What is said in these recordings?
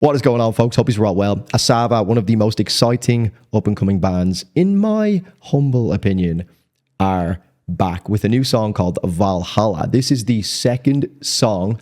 What is going on, folks? Hope you're all well. ASAVA, one of the most exciting up-and-coming bands, in my humble opinion, are back with a new song called Valhalla. This is the second song,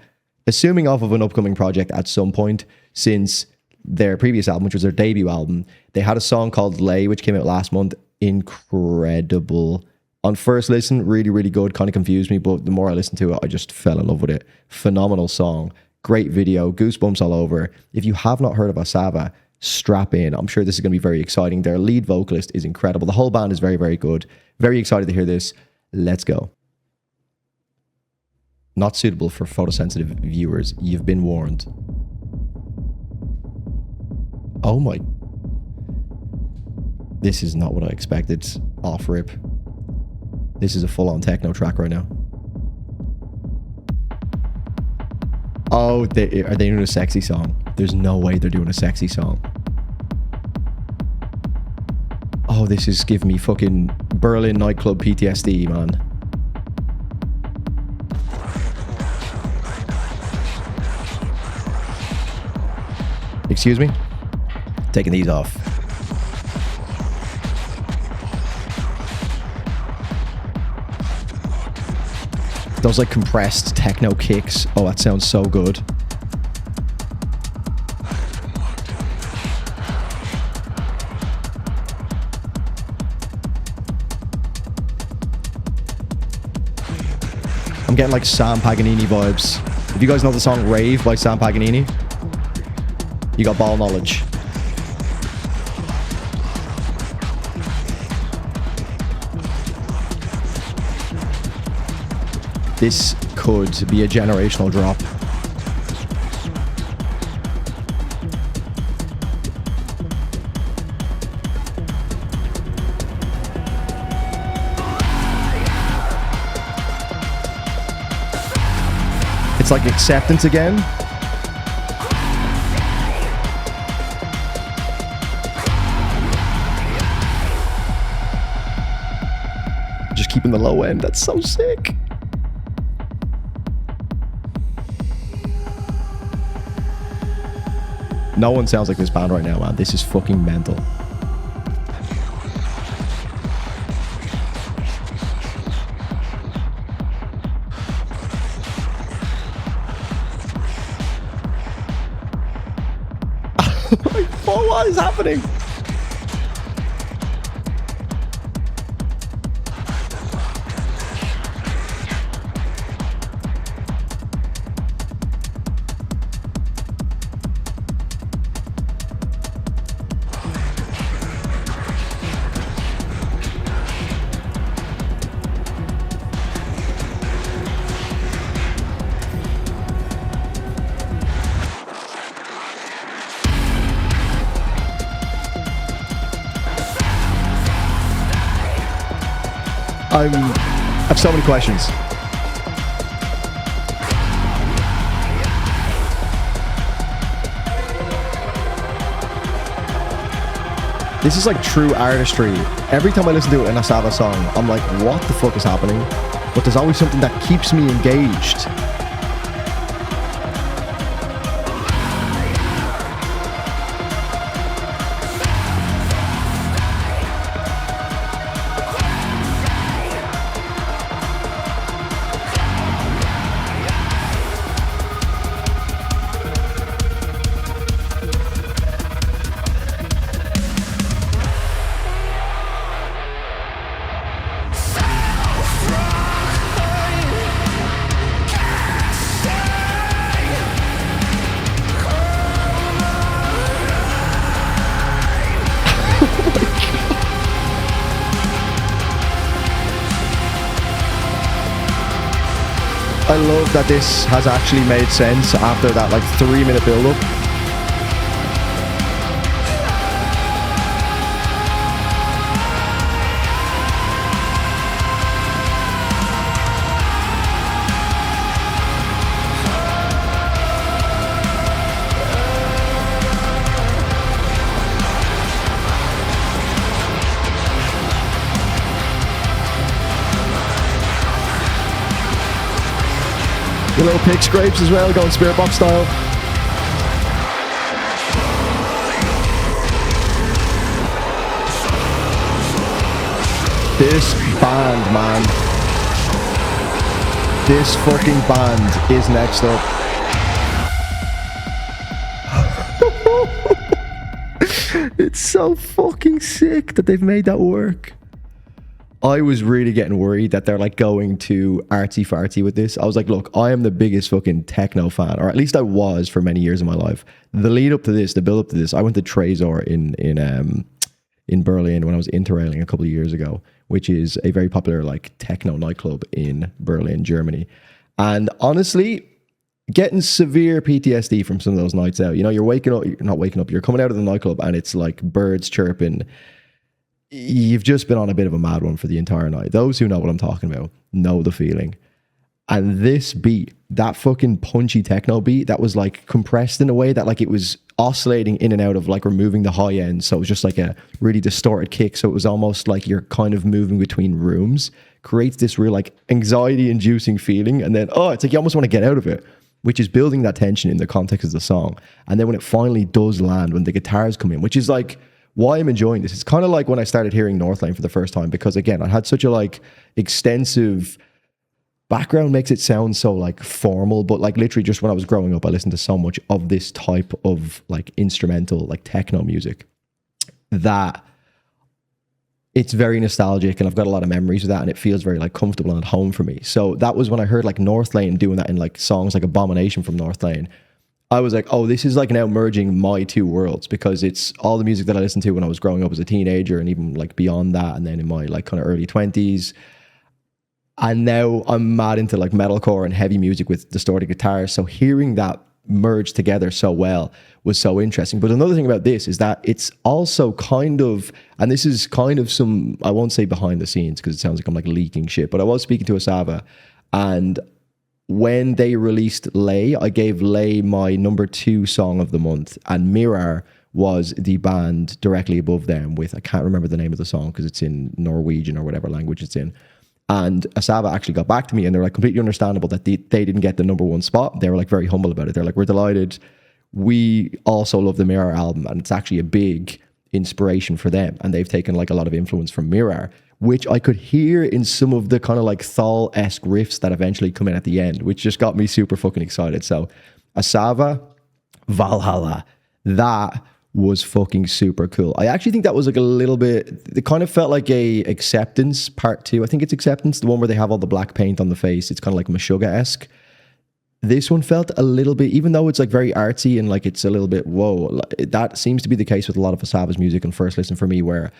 assuming off of an upcoming project at some point, since their previous album, which was their debut album. They had a song called Lay, which came out last month. Incredible. On first listen, really, really good. Kind of confused me, but the more I listened to it, I just fell in love with it. Phenomenal song. Great video, goosebumps all over. If you have not heard of ASAVA, strap in. I'm sure this is going to be very exciting. Their lead vocalist is incredible. The whole band is very, very good. Very excited to hear this. Let's go. Not suitable for photosensitive viewers. You've been warned. Oh my. This is not what I expected. Off rip. This is a full-on techno track right now. Oh, are they doing a sexy song? There's no way they're doing a sexy song. Oh, this is giving me fucking Berlin nightclub PTSD, man. Excuse me? Taking these off. Those like compressed techno kicks. Oh, that sounds so good. I'm getting like Sam Paganini vibes. If you guys know the song Rave by Sam Paganini, you got ball knowledge. This could be a generational drop. It's like acceptance again. Just keeping the low end. That's so sick. No one sounds like this band right now, man. This is fucking mental. What is happening? I have so many questions. This is like true artistry. Every time I listen to an ASAVA song, I'm like, what the fuck is happening? But there's always something that keeps me engaged. I love that this has actually made sense after that like 3-minute build-up. The little pick scrapes as well, going spirit box style. This band, man. This fucking band is next up. It's so fucking sick that they've made that work. I was really getting worried that they're like going too artsy fartsy with this. I was like, look, I am the biggest fucking techno fan, or at least I was for many years of my life. The lead up to this, the build up to this, I went to Trezor in Berlin when I was interrailing a couple of years ago, which is a very popular like techno nightclub in Berlin, Germany. And honestly, getting severe PTSD from some of those nights out. You know, you're waking up, you're not waking up, you're coming out of the nightclub and it's like birds chirping. You've just been on a bit of a mad one for the entire night. Those who know what I'm talking about know the feeling. And this beat, that fucking punchy techno beat that was like compressed in a way that like it was oscillating in and out of like removing the high end. So it was just like a really distorted kick. So it was almost like you're kind of moving between rooms, creates this real like anxiety inducing feeling. And then, oh, it's like you almost want to get out of it, which is building that tension in the context of the song. And then when it finally does land, when the guitars come in, which is like why I'm enjoying this. It's kind of like when I started hearing Northlane for the first time, because again, I had such a like extensive background, makes it sound so like formal, but like literally just when I was growing up, I listened to so much of this type of like instrumental, like techno music that it's very nostalgic and I've got a lot of memories of that and it feels very like comfortable and at home for me. So that was when I heard like Northlane doing that in like songs like Abomination from Northlane. I was like, oh, this is like now merging my two worlds, because it's all the music that I listened to when I was growing up as a teenager and even like beyond that. And then in my like kind of early 20s. And now I'm mad into like metalcore and heavy music with distorted guitars. So hearing that merge together so well was so interesting. But another thing about this is that it's also kind of, and this is kind of some, I won't say behind the scenes because it sounds like I'm like leaking shit, but I was speaking to ASAVA, and when they released Lay, I gave Lay my number 2 song of the month, and Mirar was the band directly above them with, I can't remember the name of the song because it's in Norwegian or whatever language it's in. And ASAVA actually got back to me and they're like completely understandable that they didn't get the number 1 spot. They were like very humble about it. They're like, we're delighted. We also love the Mirar album and it's actually a big inspiration for them. And they've taken like a lot of influence from Mirar, which I could hear in some of the kind of like Thal-esque riffs that eventually come in at the end, which just got me super fucking excited. So ASAVA, Valhalla, that was fucking super cool. I actually think that was like a little bit, it kind of felt like a Acceptance part 2. I think it's Acceptance, the one where they have all the black paint on the face. It's kind of like Meshuggah-esque. This one felt a little bit, even though it's like very artsy and like it's a little bit, whoa, that seems to be the case with a lot of ASAVA's music on first listen for me, where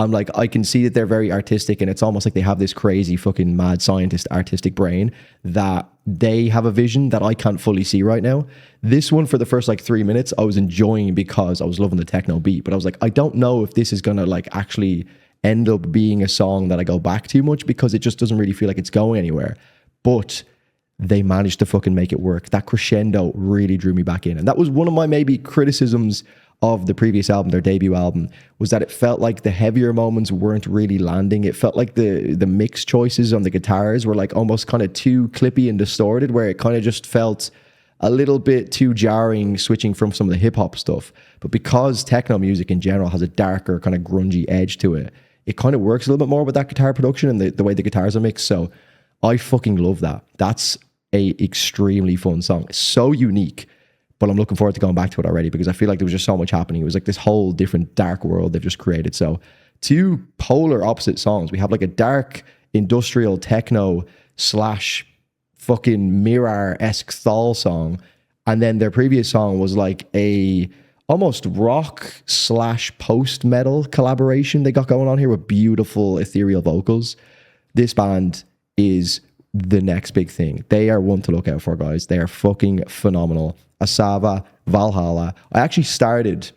I'm like, I can see that they're very artistic and it's almost like they have this crazy fucking mad scientist artistic brain that they have a vision that I can't fully see right now. This one, for the first like 3 minutes, I was enjoying because I was loving the techno beat, but I was like, I don't know if this is going to like actually end up being a song that I go back to much, because it just doesn't really feel like it's going anywhere. But they managed to fucking make it work. That crescendo really drew me back in. And that was one of my maybe criticisms of the previous album, their debut album, was that it felt like the heavier moments weren't really landing. It felt like the mix choices on the guitars were like almost kind of too clippy and distorted, where it kind of just felt a little bit too jarring, switching from some of the hip hop stuff. But because techno music in general has a darker kind of grungy edge to it, it kind of works a little bit more with that guitar production and the way the guitars are mixed. So I fucking love that. That's a extremely fun song. It's so unique. But I'm looking forward to going back to it already, because I feel like there was just so much happening. It was like this whole different dark world they've just created. So 2 polar opposite songs. We have like a dark industrial techno / fucking Mirar-esque Thal song. And then their previous song was like a almost rock / post-metal collaboration they got going on here with beautiful ethereal vocals. This band is the next big thing. They are one to look out for, guys. They are fucking phenomenal. ASAVA, Valhalla. I actually started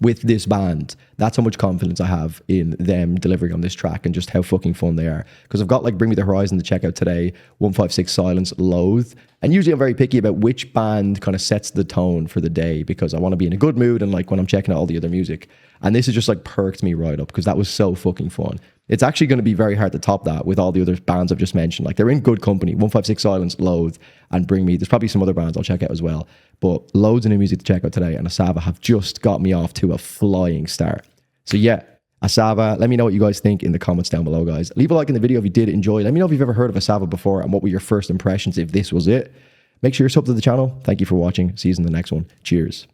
with this band. That's how much confidence I have in them delivering on this track and just how fucking fun they are. Because I've got like Bring Me the Horizon to check out today, 156 Silence, Loathe. And usually I'm very picky about which band kind of sets the tone for the day, because I want to be in a good mood and like when I'm checking out all the other music. And this has just like perked me right up, because that was so fucking fun. It's actually going to be very hard to top that with all the other bands I've just mentioned. Like, they're in good company. 156 Silence, Loathe, and Bring Me. There's probably some other bands I'll check out as well. But loads of new music to check out today, and ASAVA have just got me off to a flying start. So yeah, ASAVA. Let me know what you guys think in the comments down below, guys. Leave a like in the video if you did enjoy. Let me know if you've ever heard of ASAVA before and what were your first impressions if this was it. Make sure you're sub to the channel. Thank you for watching. See you in the next one. Cheers.